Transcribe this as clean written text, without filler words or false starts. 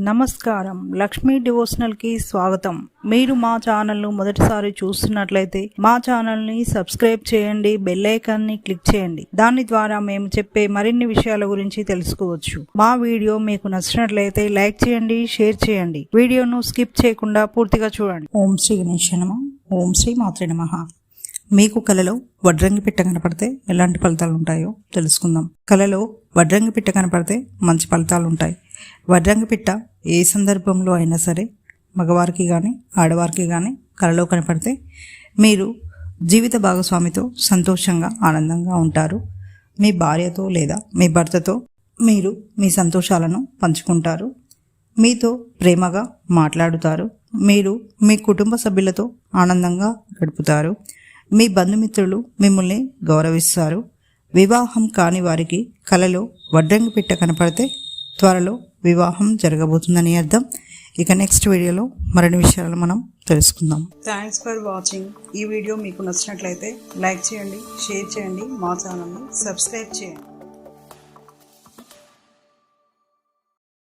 నమస్కారం, లక్ష్మీ డివోషనల్ కి స్వాగతం. మీరు మా ఛానల్ ను మొదటిసారి చూస్తున్నట్లయితే మా ఛానల్ ని సబ్స్క్రైబ్ చేయండి, బెల్ ఐకాన్ ని క్లిక్ చేయండి. దాని ద్వారా మేము చెప్పే మరిన్ని విషయాల గురించి తెలుసుకోవచ్చు. మా వీడియో మీకు నచ్చినట్లయితే లైక్ చేయండి, షేర్ చేయండి. వీడియోను స్కిప్ చేయకుండా పూర్తిగా చూడండి. ఓం శ్రీ గణేశ నమః. ఓం శ్రీ మాత్రే నమః. మీకు కలలో వడ్రంగి పిట్ట కనపడితే ఎలాంటి ఫలితాలు ఉంటాయో తెలుసుకుందాం. కలలో వడ్రంగి పిట్ట కనపడితే మంచి ఫలితాలు ఉంటాయి. వడ్రంగి పిట్ట ఏ సందర్భంలో అయినా సరే మగవారికి కానీ ఆడవారికి కానీ కలలో కనపడితే మీరు జీవిత భాగస్వామితో సంతోషంగా ఆనందంగా ఉంటారు. మీ భార్యతో లేదా మీ భర్తతో మీరు మీ సంతోషాలను పంచుకుంటారు. మీతో ప్రేమగా మాట్లాడుతారు. మీరు మీ కుటుంబ సభ్యులతో ఆనందంగా గడుపుతారు. మీ బంధుమిత్రులు మిమ్మల్ని గౌరవిస్తారు. వివాహం కాని వారికి కలలో వడ్రంగి పిట్ట కనపడితే త్వరలో వివాహం జరగబోతుందని అర్థం. ఇక నెక్స్ట్ వీడియోలో మరిన్ని విషయాలు మనం తెలుసుకుందాం. Thanks for watching. ఈ వీడియో మీకు నచ్చినట్లయితే లైక్ చేయండి, షేర్ చేయండి, మా ఛానల్ని సబ్స్క్రైబ్ చేయండి.